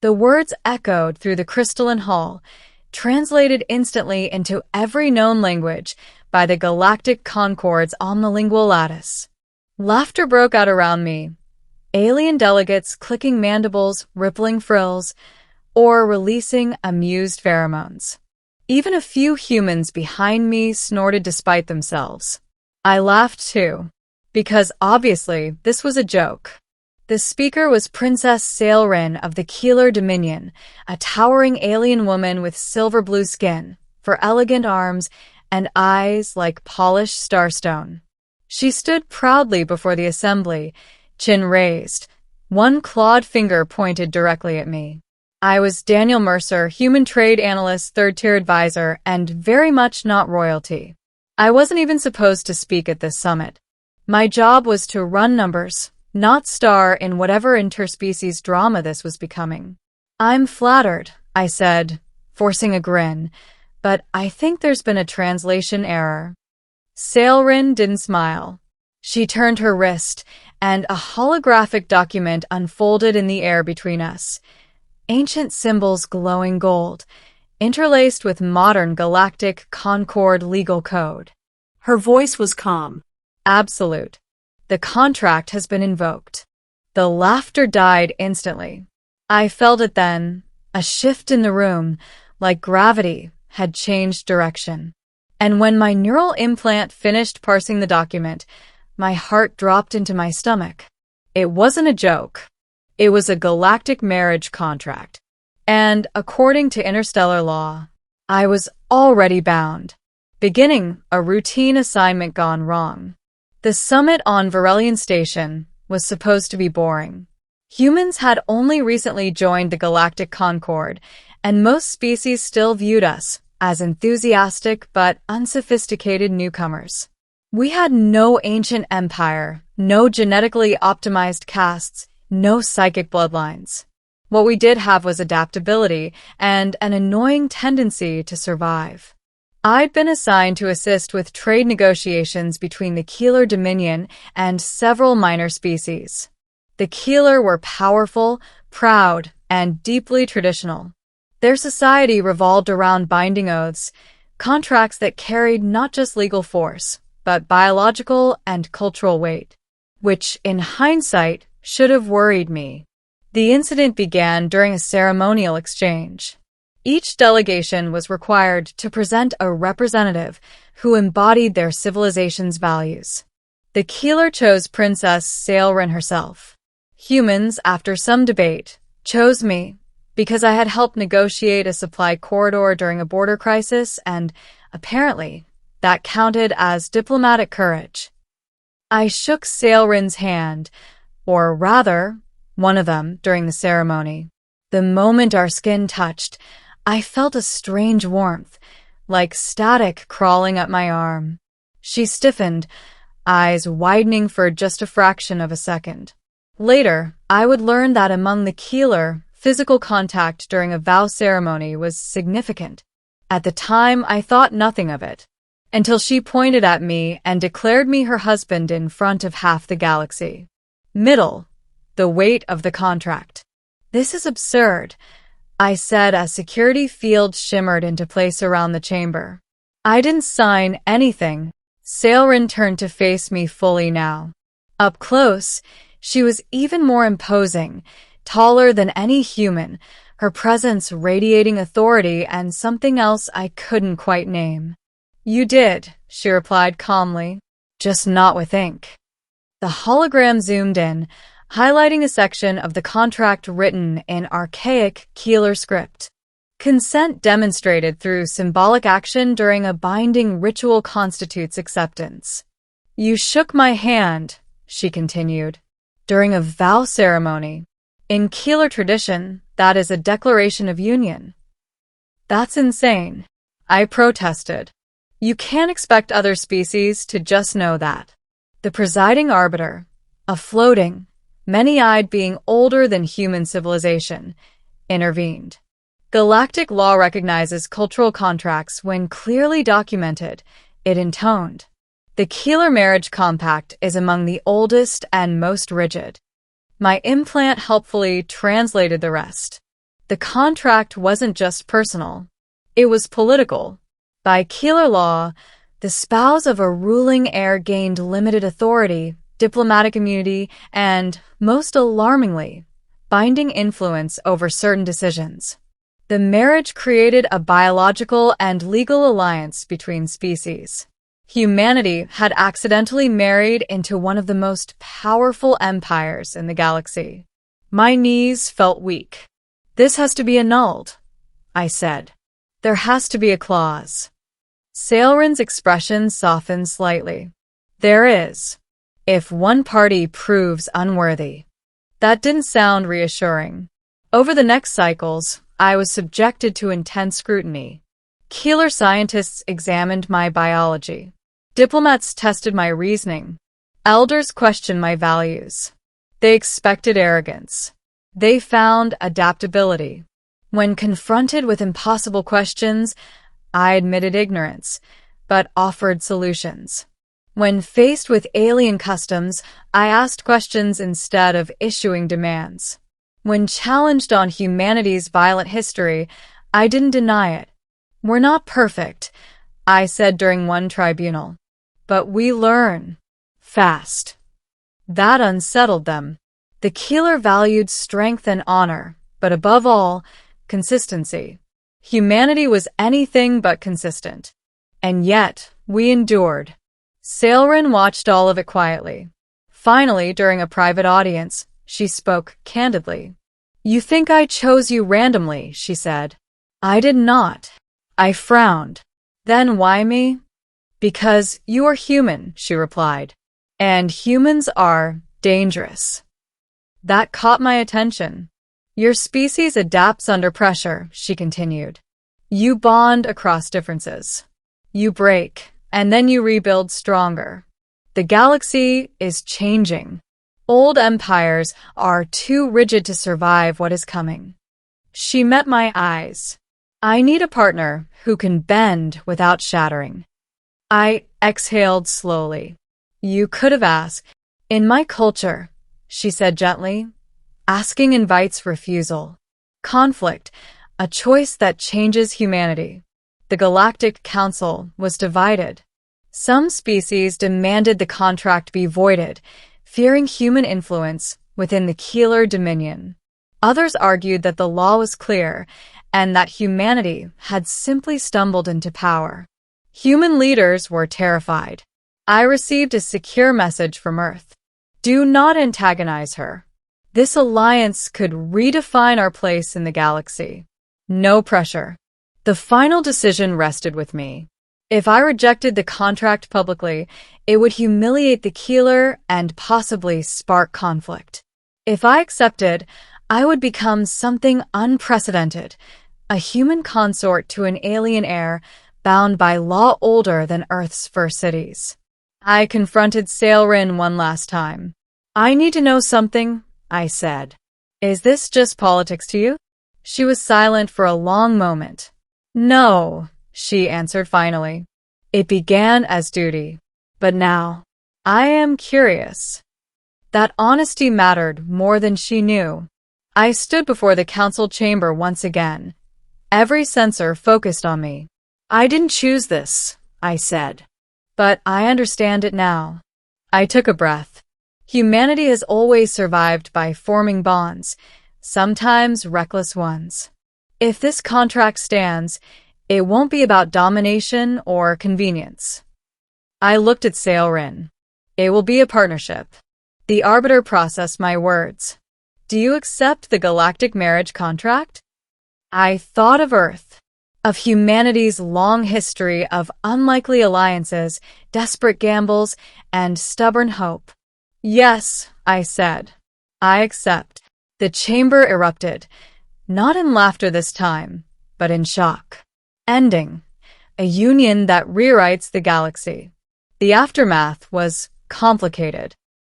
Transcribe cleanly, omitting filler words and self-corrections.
The words echoed through the crystalline hall, translated instantly into every known language by the galactic concord's omnilingual lattice. Laughter broke out around me, alien delegates clicking mandibles, rippling frills, or releasing amused pheromones. Even a few humans behind me snorted despite themselves. I laughed too, because obviously this was a joke. The speaker was Princess Sailrin of the Keeler Dominion, a towering alien woman with silver blue skin, for elegant arms, and eyes like polished starstone. She stood proudly before the assembly, chin raised, one clawed finger pointed directly at me. I was Daniel Mercer, human trade analyst, third-tier advisor, and very much not royalty. I wasn't even supposed to speak at this summit. My job was to run numbers, not star in whatever interspecies drama this was becoming. I'm flattered, I said, forcing a grin, but I think there's been a translation error. Sailrin didn't smile. She turned her wrist, and a holographic document unfolded in the air between us. Ancient symbols glowing gold, interlaced with modern galactic Concord legal code. Her voice was calm. Absolute. The contract has been invoked. The laughter died instantly. I felt it then, a shift in the room, like gravity had changed direction. And when my neural implant finished parsing the document, my heart dropped into my stomach. It wasn't a joke. It was a galactic marriage contract. And according to interstellar law, I was already bound, beginning a routine assignment gone wrong. The summit on Varelian Station was supposed to be boring. Humans had only recently joined the Galactic Concord, and most species still viewed us as enthusiastic but unsophisticated newcomers. We had no ancient empire, no genetically optimized castes, no psychic bloodlines. What we did have was adaptability and an annoying tendency to survive. I'd been assigned to assist with trade negotiations between the Keeler Dominion and several minor species. The Keeler were powerful, proud, and deeply traditional. Their society revolved around binding oaths, contracts that carried not just legal force, but biological and cultural weight, which, in hindsight, should have worried me. The incident began during a ceremonial exchange. Each delegation was required to present a representative who embodied their civilization's values. The Keeler chose Princess Sailrin herself. Humans, after some debate, chose me because I had helped negotiate a supply corridor during a border crisis, and apparently that counted as diplomatic courage. I shook Sailrin's hand, or rather, one of them, during the ceremony. The moment our skin touched, I felt a strange warmth, like static crawling up my arm. She stiffened, eyes widening for just a fraction of a second. Later, I would learn that among the Keeler, physical contact during a vow ceremony was significant. At the time, I thought nothing of it, until she pointed at me and declared me her husband in front of half the galaxy. Middle, the weight of the contract. This is absurd, I said as security fields shimmered into place around the chamber. I didn't sign anything. Sailrin turned to face me fully now. Up close, she was even more imposing, taller than any human, her presence radiating authority and something else I couldn't quite name. You did, she replied calmly, just not with ink. The hologram zoomed in, highlighting a section of the contract written in archaic Keeler script. Consent demonstrated through symbolic action during a binding ritual constitutes acceptance. You shook my hand, she continued, during a vow ceremony. In Keeler tradition, that is a declaration of union. That's insane, I protested. You can't expect other species to just know that. The presiding arbiter, a floating, many-eyed being older than human civilization, intervened. Galactic law recognizes cultural contracts when clearly documented, it intoned. The Keeler Marriage Compact is among the oldest and most rigid. My implant helpfully translated the rest. The contract wasn't just personal. It was political. By Keeler law, the spouse of a ruling heir gained limited authority, diplomatic immunity, and, most alarmingly, binding influence over certain decisions. The marriage created a biological and legal alliance between species. Humanity had accidentally married into one of the most powerful empires in the galaxy. My knees felt weak. "This has to be annulled," I said. "There has to be a clause." Sailrin's expression softened slightly. "There is, if one party proves unworthy." That didn't sound reassuring. Over the next cycles, I was subjected to intense scrutiny. Keeler scientists examined my biology. Diplomats tested my reasoning. Elders questioned my values. They expected arrogance. They found adaptability. When confronted with impossible questions, I admitted ignorance, but offered solutions. When faced with alien customs, I asked questions instead of issuing demands. When challenged on humanity's violent history, I didn't deny it. "We're not perfect," I said during one tribunal. "But we learn. Fast." That unsettled them. The Keeler valued strength and honor, but above all, consistency. Humanity was anything but consistent. And yet, we endured. Sailrin watched all of it quietly. Finally, during a private audience, she spoke candidly. "You think I chose you randomly," she said. "I did not." I frowned. "Then why me?" "Because you are human," she replied. "And humans are dangerous." That caught my attention. "Your species adapts under pressure," she continued. "You bond across differences. You break, and then you rebuild stronger. The galaxy is changing. Old empires are too rigid to survive what is coming." She met my eyes. "I need a partner who can bend without shattering." I exhaled slowly. "You could have asked." "In my culture," she said gently, "asking invites refusal. Conflict, a choice that changes humanity." The Galactic Council was divided. Some species demanded the contract be voided, fearing human influence within the Keeler dominion. Others argued that the law was clear and that humanity had simply stumbled into power. Human leaders were terrified. I received a secure message from Earth. "Do not antagonize her. This alliance could redefine our place in the galaxy." No pressure. The final decision rested with me. If I rejected the contract publicly, it would humiliate the Keeler and possibly spark conflict. If I accepted, I would become something unprecedented, a human consort to an alien heir bound by law older than Earth's first cities. I confronted Sailrin one last time. "I need to know something," I said. "Is this just politics to you?" She was silent for a long moment. "No," she answered finally. "It began as duty. But now, I am curious." That honesty mattered more than she knew. I stood before the council chamber once again. Every sensor focused on me. "I didn't choose this," I said. "But I understand it now." I took a breath. Humanity has always survived by forming bonds, sometimes reckless ones. If this contract stands, it won't be about domination or convenience. I looked at Sailrin. "It will be a partnership." The arbiter processed my words. "Do you accept the galactic marriage contract?" I thought of Earth, of humanity's long history of unlikely alliances, desperate gambles, and stubborn hope. "Yes," I said. "I accept." The chamber erupted, not in laughter this time, but in shock. Ending. A union that rewrites the galaxy. The aftermath was complicated.